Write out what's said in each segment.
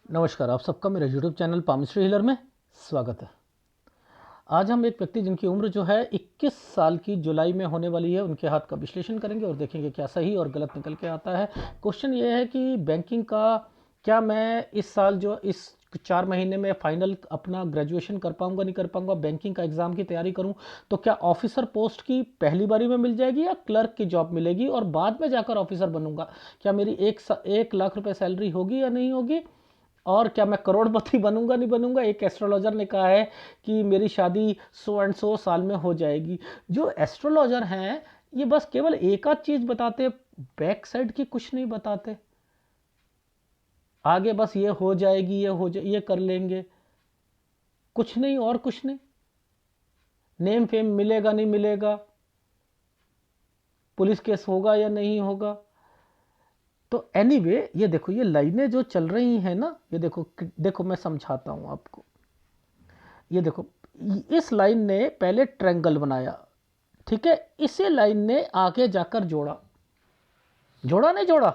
नमस्कार, आप सबका मेरे यूट्यूब चैनल पामिस्ट्री हीलर में स्वागत है। आज हम एक व्यक्ति जिनकी उम्र जो है 21 साल की जुलाई में होने वाली है, उनके हाथ का विश्लेषण करेंगे और देखेंगे क्या सही और गलत निकल के आता है। क्वेश्चन ये है कि बैंकिंग का क्या मैं इस साल जो इस 4 महीने में फाइनल अपना ग्रेजुएशन कर पाऊंगा नहीं कर पाऊंगा, बैंकिंग का एग्ज़ाम की तैयारी करूं तो क्या ऑफिसर पोस्ट की पहली बारी में मिल जाएगी या क्लर्क की जॉब मिलेगी और बाद में जाकर ऑफिसर बनूंगा। क्या मेरी 1 लाख रुपए सैलरी होगी या नहीं होगी, और क्या मैं करोड़पति बनूंगा नहीं बनूंगा। एक एस्ट्रोलॉजर ने कहा है कि मेरी शादी सो एंड सो साल में हो जाएगी। जो एस्ट्रोलॉजर हैं ये बस केवल एक आध चीज बताते, बैक साइड की कुछ नहीं बताते। आगे बस ये हो जाएगी, ये कर लेंगे, कुछ नहीं और कुछ नहीं। नेम फेम मिलेगा नहीं मिलेगा, पुलिस केस होगा या नहीं होगा। तो एनीवे ये देखो, ये लाइनें जो चल रही हैं ना, ये देखो मैं समझाता हूं आपको। ये देखो, इस लाइन ने पहले ट्रायंगल बनाया, ठीक है, इसे लाइन ने आगे जाकर जोड़ा, जोड़ा नहीं जोड़ा।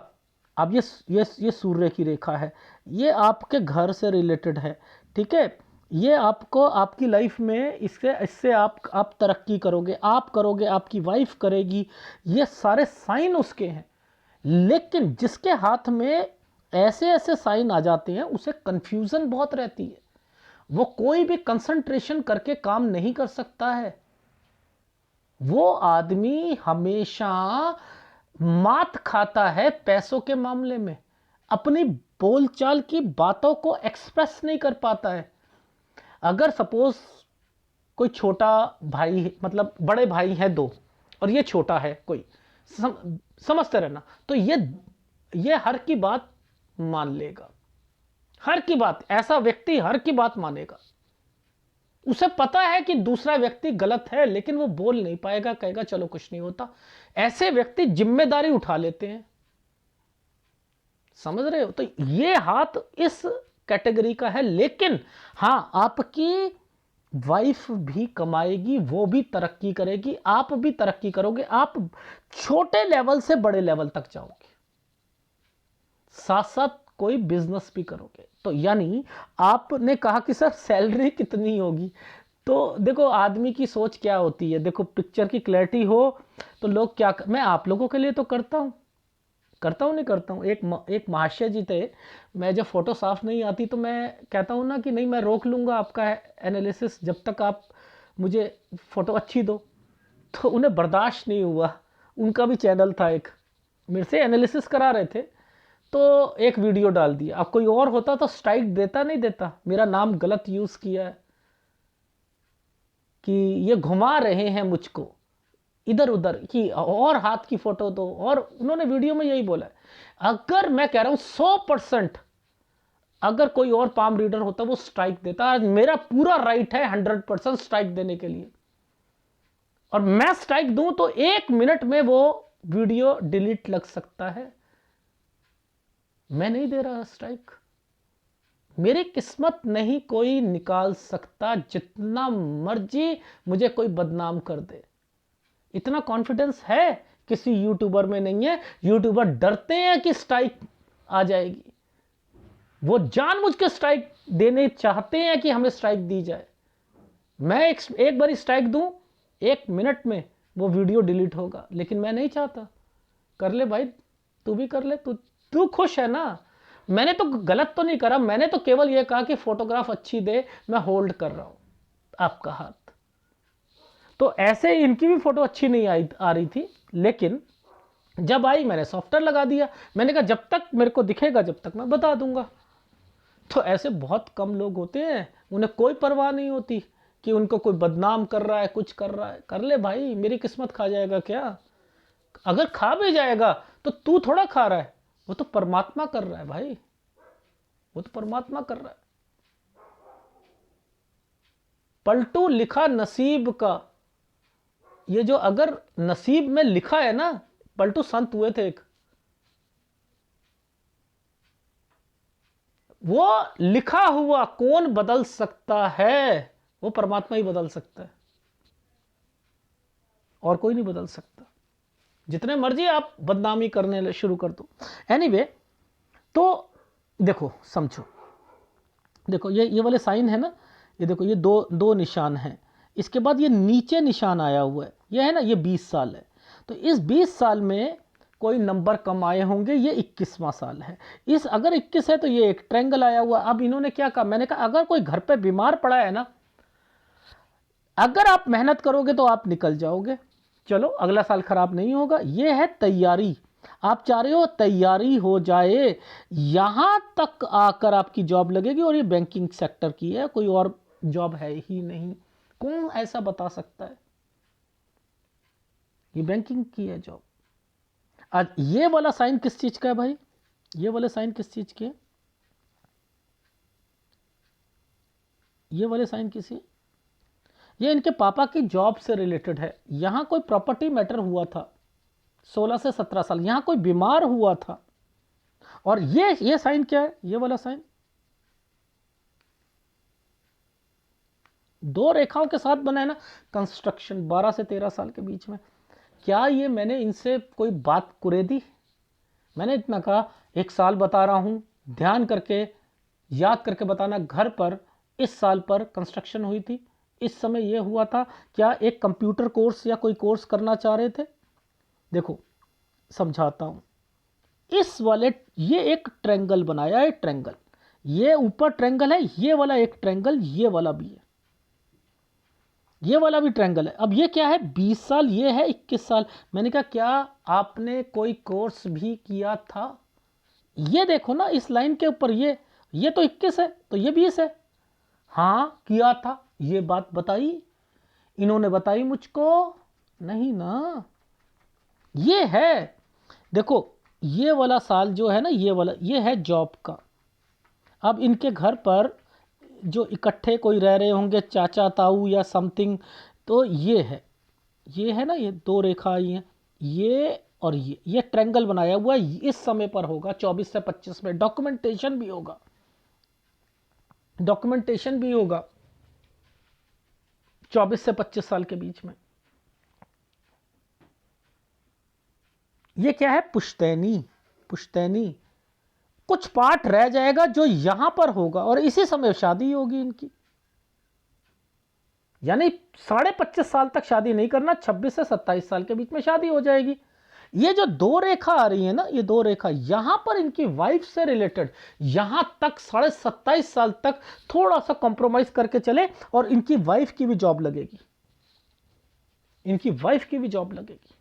अब ये सूर्य की रेखा है, ये आपके घर से रिलेटेड है, ठीक है। ये आपको आपकी लाइफ में इससे इससे आप तरक्की करोगे, आप करोगे, आपकी वाइफ करेगी, ये सारे साइन उसके हैं। लेकिन जिसके हाथ में ऐसे ऐसे साइन आ जाते हैं उसे कंफ्यूजन बहुत रहती है, वो कोई भी कंसंट्रेशन करके काम नहीं कर सकता है। वो आदमी हमेशा मात खाता है पैसों के मामले में, अपनी बोलचाल की बातों को एक्सप्रेस नहीं कर पाता है। अगर सपोज कोई छोटा भाई, मतलब बड़े भाई हैं दो और ये छोटा है कोई, समझते रहना, तो ये हर की बात मान लेगा, हर की बात, ऐसा व्यक्ति हर की बात मानेगा। उसे पता है कि दूसरा व्यक्ति गलत है लेकिन वो बोल नहीं पाएगा, कहेगा चलो कुछ नहीं होता। ऐसे व्यक्ति जिम्मेदारी उठा लेते हैं, समझ रहे हो। तो ये हाथ इस कैटेगरी का है। लेकिन हां, आपकी वाइफ भी कमाएगी, वो भी तरक्की करेगी, आप भी तरक्की करोगे, आप छोटे लेवल से बड़े लेवल तक जाओगे, साथ साथ कोई बिजनेस भी करोगे। तो यानी आपने कहा कि सर सैलरी कितनी होगी, तो देखो आदमी की सोच क्या होती है। देखो पिक्चर की क्लैरिटी हो तो लोग क्या मैं आप लोगों के लिए तो करता हूँ नहीं करता हूँ। एक महाशय जी थे, मैं जब फोटो साफ नहीं आती तो मैं कहता हूँ ना कि नहीं मैं रोक लूँगा आपका एनालिसिस जब तक आप मुझे फ़ोटो अच्छी दो। तो उन्हें बर्दाश्त नहीं हुआ, उनका भी चैनल था एक, मेरे से एनालिसिस करा रहे थे, तो एक वीडियो डाल दिया। अब कोई और होता तो स्ट्राइक देता नहीं देता, मेरा नाम गलत यूज़ किया है कि ये घुमा रहे हैं मुझको इधर उधर की, और हाथ की फोटो दो। और उन्होंने वीडियो में यही बोला है। अगर मैं कह रहा हूं 100%, अगर कोई और पाम रीडर होता वो स्ट्राइक देता, मेरा पूरा राइट है 100% स्ट्राइक देने के लिए, और मैं स्ट्राइक दूं तो 1 मिनट में वो वीडियो डिलीट लग सकता है। मैं नहीं दे रहा स्ट्राइक, मेरी किस्मत नहीं कोई निकाल सकता, जितना मर्जी मुझे कोई बदनाम कर दे। इतना कॉन्फिडेंस है किसी यूट्यूबर में नहीं है। यूट्यूबर डरते हैं कि स्ट्राइक आ जाएगी, वो जानबूझ के स्ट्राइक देने चाहते हैं कि हमें स्ट्राइक दी जाए। मैं एक बार स्ट्राइक दूं, 1 मिनट में वो वीडियो डिलीट होगा, लेकिन मैं नहीं चाहता। कर ले भाई, तू भी कर ले, तू खुश है ना। मैंने तो गलत तो नहीं करा, मैंने तो केवल ये कहा कि फोटोग्राफ अच्छी दे, मैं होल्ड कर रहा हूं आपका हाथ। तो ऐसे इनकी भी फोटो अच्छी नहीं आ रही थी, लेकिन जब आई मैंने सॉफ्टवेयर लगा दिया। मैंने कहा जब तक मेरे को दिखेगा जब तक मैं बता दूंगा। तो ऐसे बहुत कम लोग होते हैं, उन्हें कोई परवाह नहीं होती कि उनको कोई बदनाम कर रहा है, कुछ कर रहा है। कर ले भाई, मेरी किस्मत खा जाएगा क्या? अगर खा भी जाएगा तो तू थोड़ा खा रहा है, वो तो परमात्मा कर रहा है भाई, वो तो परमात्मा कर रहा है। पलटू लिखा नसीब का, ये जो अगर नसीब में लिखा है ना, पलटू संत हुए थे एक, वो लिखा हुआ कौन बदल सकता है? वो परमात्मा ही बदल सकता है, और कोई नहीं बदल सकता। जितने मर्जी आप बदनामी करने शुरू कर दो। एनीवे, तो देखो समझो, देखो ये वाले साइन है ना, ये देखो ये दो दो निशान हैं, इसके बाद ये नीचे निशान आया हुआ है, ये है ना, ये 20 साल है। तो इस 20 साल में कोई नंबर कम आए होंगे, ये 21वां साल है। इस अगर 21 है तो ये एक ट्रायंगल आया हुआ। अब इन्होंने क्या कहा, मैंने कहा अगर कोई घर पे बीमार पड़ा है ना, अगर आप मेहनत करोगे तो आप निकल जाओगे, चलो अगला साल खराब नहीं होगा। ये है तैयारी, आप चाह रहे हो तैयारी हो जाए, यहां तक आकर आपकी जॉब लगेगी। और ये बैंकिंग सेक्टर की है, कोई और जॉब है ही नहीं। कौन ऐसा बता सकता है, ये बैंकिंग की है जॉब। आज ये वाला साइन किस चीज का है भाई, ये वाले साइन किस चीज के, ये वाले साइन किसी, ये इनके पापा की जॉब से रिलेटेड है। यहां कोई प्रॉपर्टी मैटर हुआ था 16 से 17 साल, यहां कोई बीमार हुआ था। और ये साइन क्या है, ये वाला साइन दो रेखाओं के साथ बना है ना, कंस्ट्रक्शन 12 से 13 साल के बीच में। क्या ये मैंने इनसे कोई बात कुरेदी, मैंने इतना कहा 1 साल बता रहा हूं, ध्यान करके याद करके बताना, घर पर इस साल पर कंस्ट्रक्शन हुई थी, इस समय ये हुआ था। क्या एक कंप्यूटर कोर्स या कोई कोर्स करना चाह रहे थे। देखो समझाता हूं, इस वाले ये एक ट्रायंगल बनाया है, ट्रायंगल, ये ऊपर ट्रायंगल है, ये वाला एक ट्रायंगल, ये वाला भी है, ये वाला भी ट्रायंगल है। अब ये क्या है, 20 साल, ये है 21 साल। मैंने कहा क्या आपने कोई कोर्स भी किया था। ये देखो ना इस लाइन के ऊपर, ये तो 21 है तो ये 20 है। हाँ किया था, ये बात बताई, इन्होंने बताई मुझको नहीं ना। ये है, देखो ये वाला साल जो है ना, ये वाला, ये है जॉब का। अब इनके घर पर जो इकट्ठे कोई रह रहे होंगे, चाचा ताऊ या समथिंग, तो ये है ना, ये दो रेखा आई हैं, ये और ये ट्रायंगल बनाया हुआ है। इस समय पर होगा 24 से 25 में, डॉक्यूमेंटेशन भी होगा, डॉक्यूमेंटेशन भी होगा 24 से 25 साल के बीच में। ये क्या है, पुश्तैनी, पुश्तैनी, कुछ पार्ट रह जाएगा जो यहां पर होगा और इसी समय शादी होगी इनकी। यानी 25.5 साल तक शादी नहीं करना, 26 से 27 साल के बीच में शादी हो जाएगी। ये जो दो रेखा आ रही है ना, ये दो रेखा यहां पर इनकी वाइफ से रिलेटेड, यहां तक 27.5 साल तक थोड़ा सा कॉम्प्रोमाइज करके चले और इनकी वाइफ की भी जॉब लगेगी, इनकी वाइफ की भी जॉब लगेगी।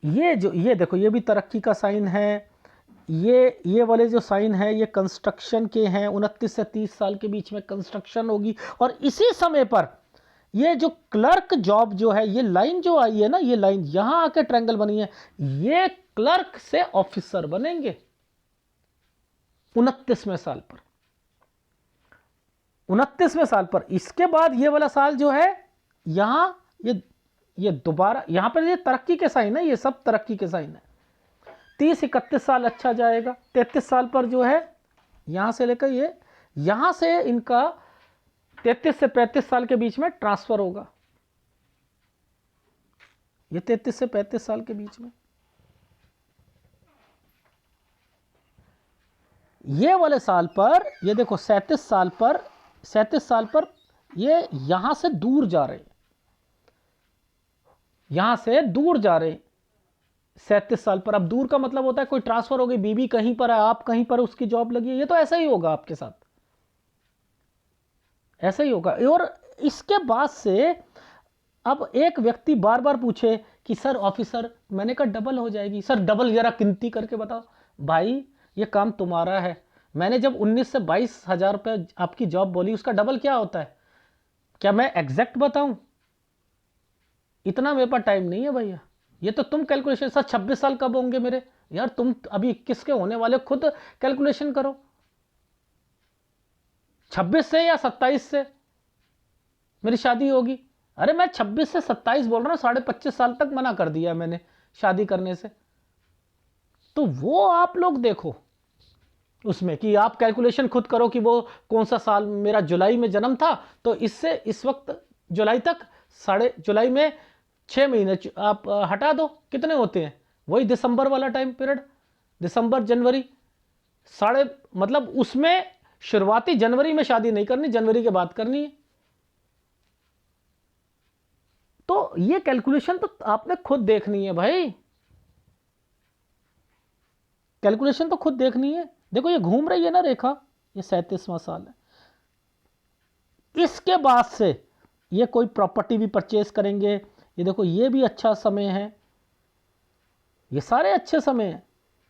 ये देखो, ये भी तरक्की का साइन है। ये वाले जो साइन है ये कंस्ट्रक्शन के हैं, 29 से 30 साल के बीच में कंस्ट्रक्शन होगी। और इसी समय पर ये जो क्लर्क जॉब जो है, ये लाइन जो आई है ना, ये लाइन यहां आके ट्रायंगल बनी है, ये क्लर्क से ऑफिसर बनेंगे 29वें साल पर, 29वें साल पर। इसके बाद ये वाला साल जो है, यहां ये दोबारा, यहां पर ये तरक्की के साइन है, ये सब तरक्की के साइन है। 30-31 साल अच्छा जाएगा। 33 साल पर जो है, यहां से लेकर ये, यहां से इनका 33 से 35 साल के बीच में ट्रांसफर होगा, ये 33 से 35 साल के बीच में। ये वाले साल पर, ये देखो 37 साल पर, 37 साल पर ये यहां से दूर जा रहे, यहां से दूर जा रहे 37 साल पर। अब दूर का मतलब होता है कोई ट्रांसफर हो गई, बीबी कहीं पर है, आप कहीं पर, उसकी जॉब लगी है, ये तो ऐसा ही होगा आपके साथ, ऐसा ही होगा। और इसके बाद से अब एक व्यक्ति बार बार पूछे कि सर ऑफिसर, मैंने कहा डबल हो जाएगी सर, डबल जरा गिनती करके बताओ। भाई ये काम तुम्हारा है, मैंने जब 19 से 22 हजार रुपये आपकी जॉब बोली, उसका डबल क्या होता है, क्या मैं एग्जैक्ट बताऊं, इतना मेरे पास टाइम नहीं है भैया। ये तो तुम कैलकुलेशन, सर 26 साल कब होंगे मेरे, यार तुम अभी 21 के होने वाले, खुद कैलकुलेशन करो, 26 से या 27 से मेरी शादी होगी। अरे मैं 26 से 27 बोल रहा हूं, 25.5 साल तक मना कर दिया मैंने शादी करने से। तो वो आप लोग देखो उसमें कि आप कैलकुलेशन खुद करो कि वो कौन सा साल, मेरा जुलाई में जन्म था, तो इससे इस वक्त जुलाई तक, साढ़े जुलाई में 6 महीने आप हटा दो, कितने होते हैं, वही दिसंबर वाला टाइम पीरियड, दिसंबर जनवरी, साढ़े, मतलब उसमें शुरुआती जनवरी में शादी नहीं करनी, जनवरी के बाद करनी है। तो ये कैलकुलेशन तो आपने खुद देखनी है भाई, कैलकुलेशन तो खुद देखनी है। देखो ये घूम रही है ना रेखा, ये 37वां साल है। इसके बाद से ये कोई प्रॉपर्टी भी परचेज करेंगे, ये देखो ये भी अच्छा समय है, ये सारे अच्छे समय हैं।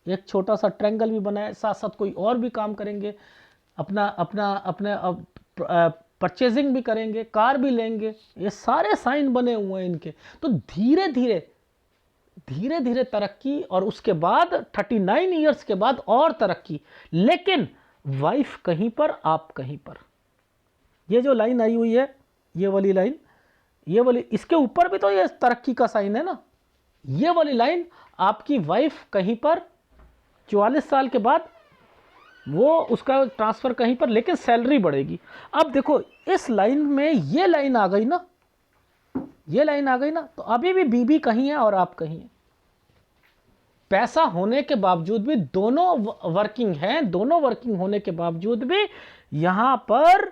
एक छोटा सा ट्रायंगल भी बना है, साथ साथ कोई और भी काम करेंगे, अपना अपना अपने परचेजिंग भी करेंगे, कार भी लेंगे, ये सारे साइन बने हुए हैं इनके। तो धीरे धीरे धीरे धीरे तरक्की, और उसके बाद 39 ईयर्स के बाद और तरक्की। लेकिन वाइफ कहीं पर, आप कहीं पर। ये जो लाइन आई हुई है, ये वाली लाइन, ये वाली, इसके ऊपर भी तो ये तरक्की का साइन है ना। ये वाली लाइन, आपकी वाइफ कहीं पर 44 साल के बाद, वो उसका ट्रांसफर कहीं पर, लेकिन सैलरी बढ़ेगी। अब देखो इस लाइन में ये लाइन आ गई ना, ये लाइन आ गई ना, तो अभी भी बीबी कहीं है और आप कहीं हैं। पैसा होने के बावजूद भी दोनों वर्किंग हैं, दोनों वर्किंग होने के बावजूद भी यहां पर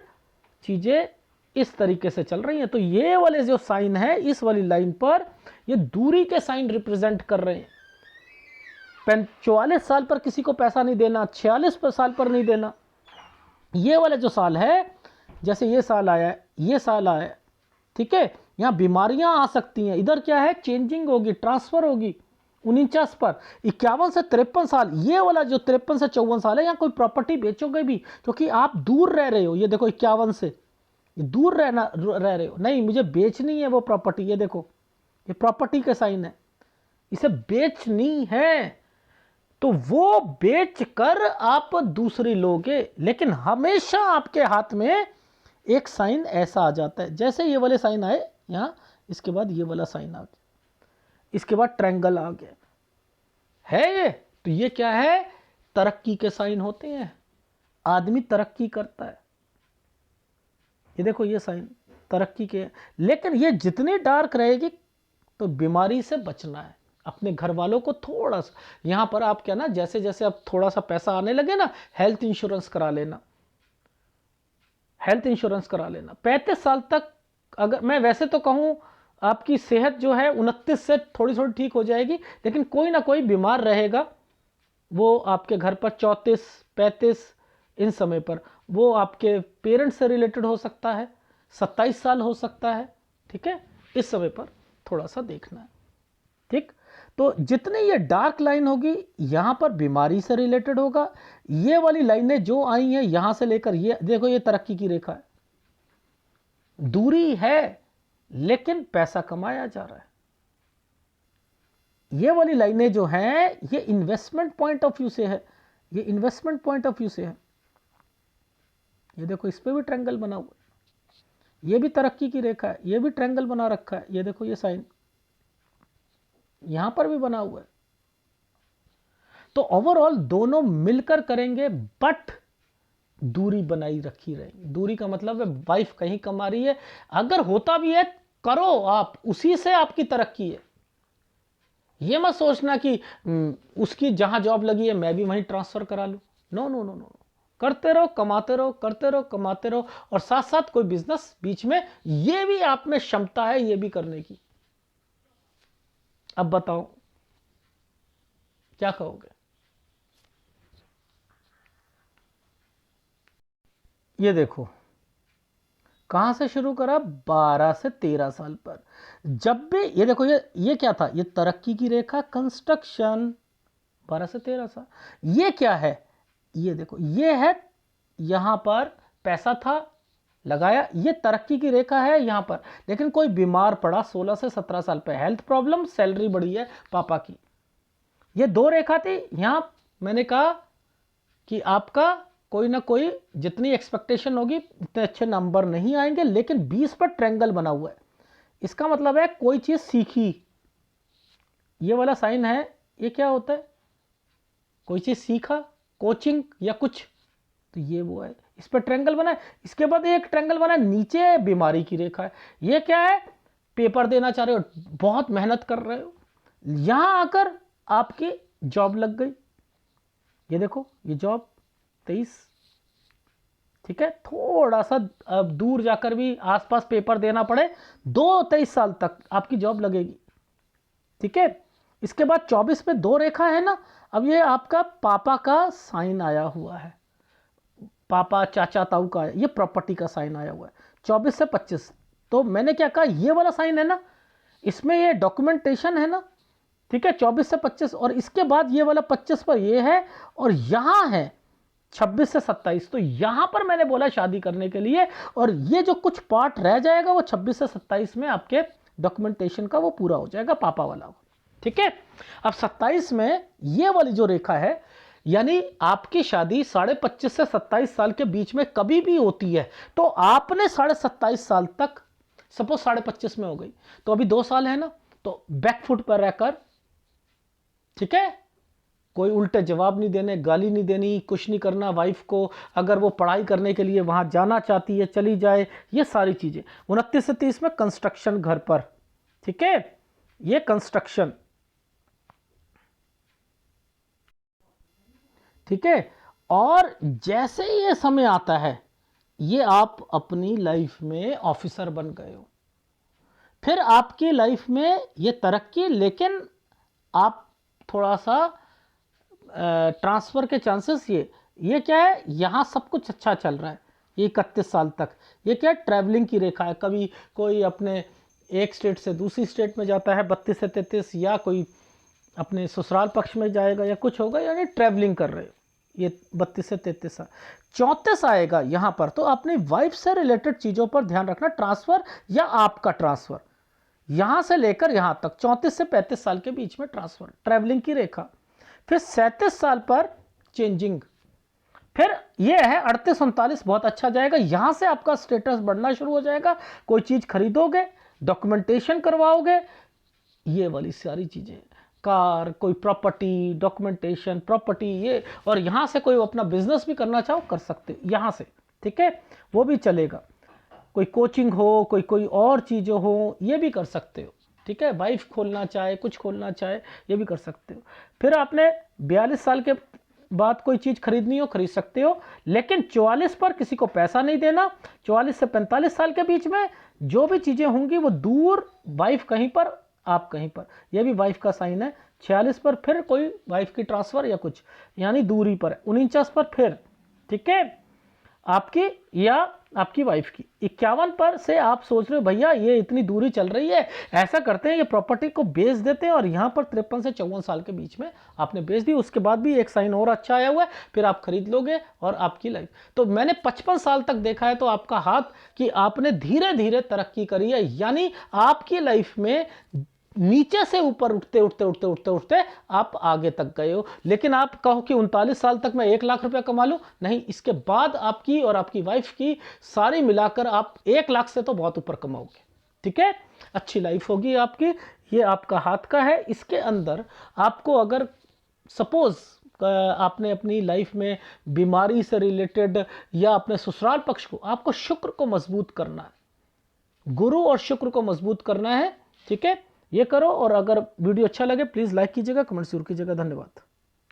चीजें इस तरीके से चल रही हैं। तो ये वाले जो साइन है इस वाली लाइन पर, ये दूरी के साइन रिप्रेजेंट कर रहे हैं। 44 साल पर किसी को पैसा नहीं देना, 46 साल पर नहीं देना। ये वाले जो साल है, जैसे ये साल आया है, ये साल आया है, ठीक है, यहां बीमारियां आ सकती हैं। इधर क्या है, चेंजिंग होगी, ट्रांसफर होगी 49 पर। 51 से 53 साल, ये वाला जो 53 से 54 साल है, यहां कोई प्रॉपर्टी बेचोगे भी, क्योंकि आप दूर रह रहे हो। ये देखो 51 से दूर रह रहे हो, नहीं मुझे बेचनी है वो प्रॉपर्टी। ये देखो ये प्रॉपर्टी के साइन है, इसे बेचनी है, तो वो बेच कर आप दूसरी लोगे। लेकिन हमेशा आपके हाथ में एक साइन ऐसा आ जाता है, जैसे ये वाले साइन आए यहां, इसके बाद ये वाला साइन आ गया, इसके बाद ट्रायंगल आ गया है ये। तो ये क्या है, तरक्की के साइन होते हैं, आदमी तरक्की करता है। ये देखो ये साइन तरक्की के। लेकिन ये जितनी डार्क रहेगी तो बीमारी से बचना है। अपने घर वालों को थोड़ा सा यहां पर आप क्या ना, जैसे जैसे अब थोड़ा सा पैसा आने लगे ना, हेल्थ इंश्योरेंस करा लेना, हेल्थ इंश्योरेंस करा लेना। 35 साल तक, अगर मैं वैसे तो कहूं आपकी सेहत जो है 29 से थोड़ी थोड़ी ठीक हो जाएगी, लेकिन कोई ना कोई बीमार रहेगा। वो आपके घर पर 34 35 इन समय पर, वो आपके पेरेंट्स से रिलेटेड हो सकता है, 27 साल हो सकता है, ठीक है। इस समय पर थोड़ा सा देखना है, ठीक। तो जितनी ये डार्क लाइन होगी यहां पर बीमारी से रिलेटेड होगा। ये वाली लाइनें जो आई हैं यहां से लेकर, ये देखो ये तरक्की की रेखा है, दूरी है लेकिन पैसा कमाया जा रहा है। ये वाली लाइनें जो हैं ये इन्वेस्टमेंट पॉइंट ऑफ व्यू से है, ये इन्वेस्टमेंट पॉइंट ऑफ व्यू से है। ये देखो इस पे भी ट्रायंगल बना हुआ है, ये भी तरक्की की रेखा है, ये भी ट्रायंगल बना रखा है। ये देखो ये साइन यहां पर भी बना हुआ है। तो ओवरऑल दोनों मिलकर करेंगे, बट दूरी बनाई रखी रहेगी। दूरी का मतलब है वाइफ कहीं कमा रही है, अगर होता भी है करो आप, उसी से आपकी तरक्की है। ये मत सोचना कि उसकी जहां जॉब लगी है मैं भी वहीं ट्रांसफर करा लूं। नो नो नो नो, करते रहो, कमाते रहो, करते रहो, कमाते रहो, और साथ साथ कोई बिजनेस बीच में, ये भी आप में क्षमता है ये भी करने की। अब बताओ क्या कहोगे। ये देखो कहां से शुरू करा, 12 से 13 साल पर। जब भी ये देखो ये क्या था, ये तरक्की की रेखा, कंस्ट्रक्शन, 12 से 13 साल। ये क्या है, ये देखो ये है, यहां पर पैसा था लगाया, ये तरक्की की रेखा है यहां पर। लेकिन कोई बीमार पड़ा 16 से 17 साल पे, हेल्थ प्रॉब्लम, सैलरी बढ़ी है पापा की। ये दो रेखा थी। यहां मैंने कहा कि आपका कोई ना कोई, जितनी एक्सपेक्टेशन होगी इतने अच्छे नंबर नहीं आएंगे, लेकिन 20 पर ट्रायंगल बना हुआ है, इसका मतलब है कोई चीज सीखी। ये वाला साइन है, ये क्या होता है, कोई चीज सीखा, कोचिंग या कुछ, तो ये वो है, इस पर ट्रायंगल बना है। इसके बाद एक ट्रायंगल बना है, नीचे बीमारी की रेखा है। ये क्या है, पेपर देना चाह रहे हो, बहुत मेहनत कर रहे हो, यहां आकर आपकी जॉब लग गई। ये देखो ये जॉब 23, ठीक है, थोड़ा सा अब दूर जाकर भी आसपास पेपर देना पड़े 23 साल तक आपकी जॉब लगेगी। ठीक है, इसके बाद 24 में 2 रेखा है ना, अब ये आपका पापा का साइन आया हुआ है, पापा चाचा ताऊ का, ये प्रॉपर्टी का साइन आया हुआ है 24 से 25। तो मैंने क्या कहा, ये वाला साइन है ना, इसमें ये डॉक्यूमेंटेशन है ना, ठीक है, 24 से 25, और इसके बाद ये वाला 25 पर ये है, और यहाँ है 26 से 27। तो यहाँ पर मैंने बोला शादी करने के लिए, और ये जो कुछ पार्ट रह जाएगा वो 26 से 27 में आपके डॉक्यूमेंटेशन का वो पूरा हो जाएगा, पापा वाला। ठीक है, अब 27 में ये वाली जो रेखा है, यानी आपकी शादी 25.5 से 27 साल के बीच में कभी भी होती है, तो आपने 27.5 साल तक, सपोज 25.5 में हो गई, तो अभी 2 साल है ना, तो बैकफुट पर रहकर, ठीक है, कोई उल्टे जवाब नहीं देने, गाली नहीं देनी, कुछ नहीं करना वाइफ को। अगर वो पढ़ाई करने के लिए वहां जाना चाहती है चली जाए, ये सारी चीजें। 29 से 30 में कंस्ट्रक्शन घर पर, ठीक है, ये कंस्ट्रक्शन, ठीक है। और जैसे ये समय आता है, ये आप अपनी लाइफ में ऑफिसर बन गए हो, फिर आपकी लाइफ में ये तरक्की, लेकिन आप थोड़ा सा ट्रांसफ़र के चांसेस, ये क्या है, यहाँ सब कुछ अच्छा चल रहा है ये 31 साल तक। ये क्या है, ट्रैवलिंग की रेखा है, कभी कोई अपने एक स्टेट से दूसरी स्टेट में जाता है 32 से 33, या कोई अपने ससुराल पक्ष में जाएगा या कुछ होगा, यानी ट्रैवलिंग कर रहे हो, ये 32 से 33 साल। 34 आएगा यहाँ पर, तो अपनी वाइफ से रिलेटेड चीज़ों पर ध्यान रखना, ट्रांसफ़र या आपका ट्रांसफ़र, यहाँ से लेकर यहाँ तक 34 से 35 साल के बीच में ट्रांसफ़र, ट्रैवलिंग की रेखा। फिर 37 साल पर चेंजिंग, फिर ये है 38-39 बहुत अच्छा जाएगा, यहां से आपका स्टेटस बढ़ना शुरू हो जाएगा, कोई चीज खरीदोगे, डॉक्यूमेंटेशन करवाओगे, ये वाली सारी चीजें, कार, कोई प्रॉपर्टी, डॉक्यूमेंटेशन, प्रॉपर्टी, ये, और यहां से कोई अपना बिजनेस भी करना चाहो कर सकते हो यहां से, ठीक है, वो भी चलेगा। कोई कोचिंग हो, कोई और चीजें हो, ये भी कर सकते हो, ठीक है, वाइफ खोलना चाहे, कुछ खोलना चाहे, ये भी कर सकते हो। फिर आपने 42 साल के बाद कोई चीज़ खरीदनी हो खरीद सकते हो, लेकिन 44 पर किसी को पैसा नहीं देना। 44 से 45 साल के बीच में जो भी चीज़ें होंगी वो दूर, वाइफ कहीं पर, आप कहीं पर, यह भी वाइफ का साइन है। 46 पर फिर कोई वाइफ की ट्रांसफ़र या कुछ, यानी दूरी पर। 49 पर फिर, ठीक है, आपकी या आपकी वाइफ की। 51 पर से आप सोच रहे हो भैया ये इतनी दूरी चल रही है, ऐसा करते हैं ये प्रॉपर्टी को बेच देते हैं, और यहाँ पर 53 से 54 साल के बीच में आपने बेच दी, उसके बाद भी एक साइन और अच्छा आया हुआ है, फिर आप खरीद लोगे और आपकी लाइफ। तो मैंने 55 साल तक देखा है तो आपका हाथ कि आपने धीरे धीरे तरक्की करी है, यानी आपकी लाइफ में नीचे से ऊपर उठते उठते उठते उठते उठते आप आगे तक गए हो। लेकिन आप कहो कि 39 साल तक मैं 1 लाख रुपया कमा लूं, नहीं, इसके बाद आपकी और आपकी वाइफ की सारी मिलाकर आप 1 लाख से तो बहुत ऊपर कमाओगे, ठीक है, अच्छी लाइफ होगी आपकी। ये आपका हाथ का है। इसके अंदर आपको अगर सपोज आपने अपनी लाइफ में बीमारी से रिलेटेड या अपने ससुराल पक्ष को, आपको शुक्र को मजबूत करना है, गुरु और शुक्र को मजबूत करना है, ठीक है, ये करो। और अगर वीडियो अच्छा लगे प्लीज़ लाइक कीजिएगा, कमेंट जरूर कीजिएगा। धन्यवाद।